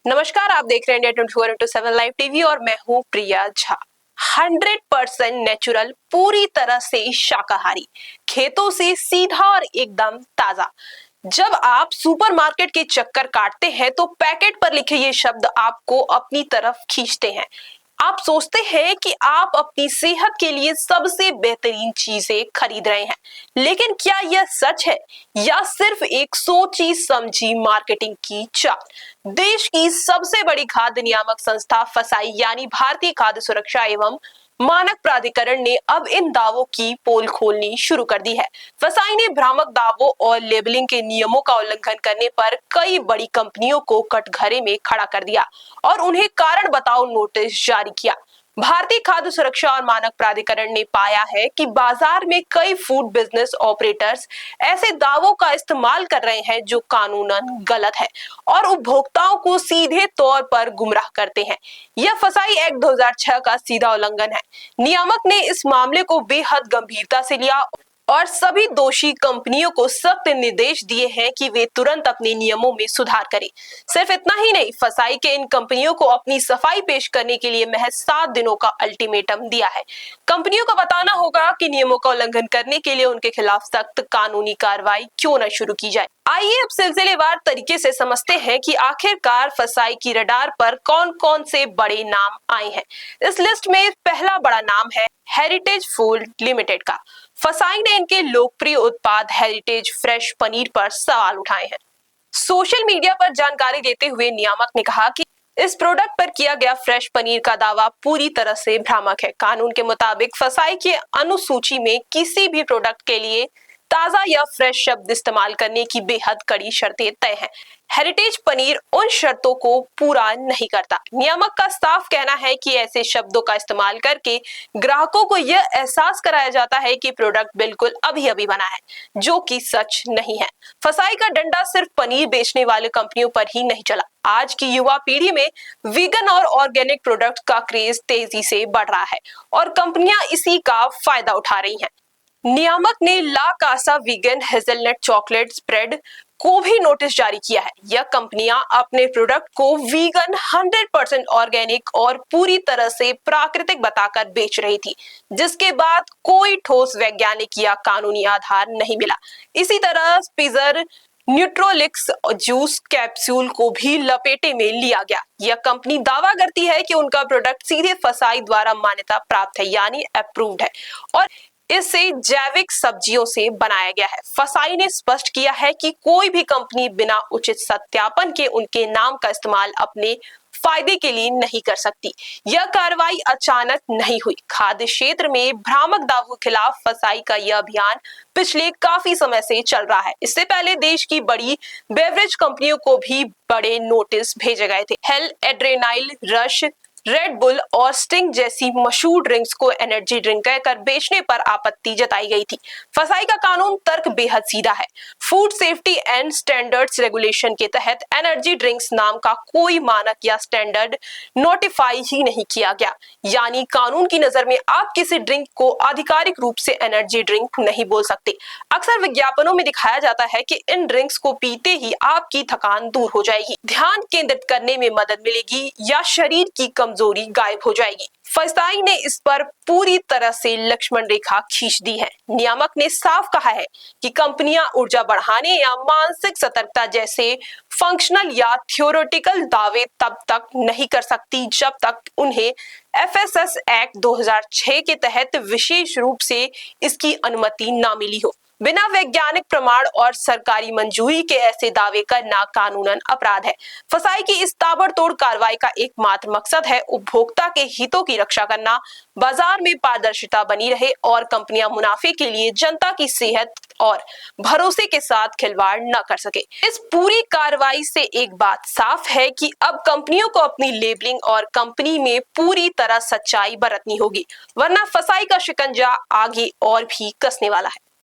नमस्कार, आप देख रहे हैं इंडिया 24/7 लाइव टीवी और मैं हूं प्रिया झा। 100% नेचुरल, पूरी तरह से शाकाहारी, खेतों से सीधा और एकदम ताजा। जब आप सुपरमार्केट के चक्कर काटते हैं तो पैकेट पर लिखे ये शब्द आपको अपनी तरफ खींचते हैं। आप सोचते हैं कि आप अपनी सेहत के लिए सबसे बेहतरीन चीजें खरीद रहे हैं, लेकिन क्या यह सच है या सिर्फ एक सोची समझी मार्केटिंग की चाल? देश की सबसे बड़ी खाद्य नियामक संस्था फसाई यानी भारतीय खाद्य सुरक्षा एवं मानक प्राधिकरण ने अब इन दावों की पोल खोलनी शुरू कर दी है। फसाई ने भ्रामक दावों और लेबलिंग के नियमों का उल्लंघन करने पर कई बड़ी कंपनियों को कटघरे में खड़ा कर दिया और उन्हें कारण बताओ नोटिस जारी किया। भारतीय खाद्य सुरक्षा और मानक प्राधिकरण ने पाया है कि बाजार में कई फूड बिजनेस ऑपरेटर्स ऐसे दावों का इस्तेमाल कर रहे हैं जो कानूनन गलत है और उपभोक्ताओं को सीधे तौर पर गुमराह करते हैं। यह फसाई एक्ट 2006 का सीधा उल्लंघन है। नियामक ने इस मामले को बेहद गंभीरता से लिया और सभी दोषी कंपनियों को सख्त निर्देश दिए हैं कि वे तुरंत अपने नियमों में सुधार करें। सिर्फ इतना ही नहीं, फसाई के इन कंपनियों को अपनी सफाई पेश करने के लिए महज 7 दिनों का अल्टीमेटम दिया है। कंपनियों को बताना होगा कि नियमों का उल्लंघन करने के लिए उनके खिलाफ सख्त कानूनी कार्रवाई क्यों न शुरू की जाए। आइए अब सिलसिलेवार तरीके से समझते हैं कि आखिरकार फसाई की रडार पर कौन कौन से बड़े नाम आए हैं। इस लिस्ट में पहला बड़ा नाम है हेरिटेज फूड लिमिटेड का। फसाई ने इनके लोकप्रिय उत्पाद हेरिटेज फ्रेश पनीर पर सवाल उठाए हैं। सोशल मीडिया पर जानकारी देते हुए नियामक ने कहा कि इस प्रोडक्ट पर किया गया फ्रेश पनीर का दावा पूरी तरह से भ्रामक है। कानून के मुताबिक फसाई की अनुसूची में किसी भी प्रोडक्ट के लिए ताजा या फ्रेश शब्द इस्तेमाल करने की बेहद कड़ी शर्तें तय हैं। हेरिटेज पनीर उन शर्तों को पूरा नहीं करता। नियामक का साफ कहना है कि ऐसे शब्दों का इस्तेमाल करके ग्राहकों को यह एहसास कराया जाता है कि प्रोडक्ट बिल्कुल अभी अभी बना है, जो कि सच नहीं है। फसाई का डंडा सिर्फ पनीर बेचने वाले कंपनियों पर ही नहीं चला। आज की युवा पीढ़ी में वीगन और ऑर्गेनिक प्रोडक्ट का क्रेज तेजी से बढ़ रहा है और कंपनियां इसी का फायदा उठा रही हैं। नियामक ने La Casa vegan hazelnut chocolate spread को भी नोटिस जारी किया है। यह कंपनियां अपने प्रोडक्ट को वीगन, 100% ऑर्गेनिक और पूरी तरह से प्राकृतिक बताकर बेच रही थी, जिसके बाद कोई ठोस वैज्ञानिक या कानूनी आधार नहीं मिला। इसी तरह स्पीजर न्यूट्रोलिक्स जूस कैप्सूल को भी लपेटे में लिया गया। यह कंपनी दावा करती है कि उनका प्रोडक्ट सीधे फसाई द्वारा मान्यता प्राप्त है यानी अप्रूव्ड है और इसे जैविक सब्जियों से बनाया गया है। फसाई ने स्पष्ट किया है कि कोई भी कंपनी बिना उचित सत्यापन के उनके नाम का इस्तेमाल अपने फायदे के लिए नहीं कर सकती। यह कार्रवाई अचानक नहीं हुई। खाद्य क्षेत्र में भ्रामक दावों के खिलाफ फसाई का यह अभियान पिछले काफी समय से चल रहा है। इससे पहले देश की बड़ी बेवरेज कंपनियों को भी बड़े नोटिस भेजे गए थे। हेल, एड्रेनाइल रश, रेड बुल और स्टिंग जैसी मशहूर ड्रिंक्स को एनर्जी ड्रिंक कहकर बेचने पर आपत्ति जताई गई थी। फसाई का कानून तर्क बेहद सीधा है। Food safety and standards regulation के तहत एनर्जी ड्रिंक्स नाम का कोई मानक या स्टैंडर्ड नोटिफाई ही नहीं किया गया, यानी कानून की नजर में आप किसी ड्रिंक को आधिकारिक रूप से एनर्जी ड्रिंक नहीं बोल सकते। अक्सर विज्ञापनों में दिखाया जाता है कि इन ड्रिंक्स को पीते ही आपकी थकान दूर हो जाएगी, ध्यान केंद्रित करने में मदद मिलेगी या शरीर की कमजोरी गायब हो जाएगी। फसाई ने इस पर पूरी तरह से लक्ष्मण रेखा खींच दी है। नियामक ने साफ कहा है कि कंपनियां ऊर्जा बढ़ाने या मानसिक सतर्कता जैसे फंक्शनल या थ्योरेटिकल दावे तब तक नहीं कर सकती जब तक उन्हें एफएसएस एक्ट 2006 के तहत विशेष रूप से इसकी अनुमति न मिली हो। बिना वैज्ञानिक प्रमाण और सरकारी मंजूरी के ऐसे दावे करना कानूनन अपराध है। फसाई की इस ताबड़तोड़ कार्रवाई का एकमात्र मकसद है उपभोक्ता के हितों की रक्षा करना, बाजार में पारदर्शिता बनी रहे और कंपनियां मुनाफे के लिए जनता की सेहत और भरोसे के साथ खिलवाड़ न कर सके। इस पूरी कार्रवाई से एक बात साफ है कि अब कंपनियों को अपनी लेबलिंग और कंपनी में पूरी तरह सच्चाई बरतनी होगी, वरना फसाई का शिकंजा आगे और भी कसने वाला है।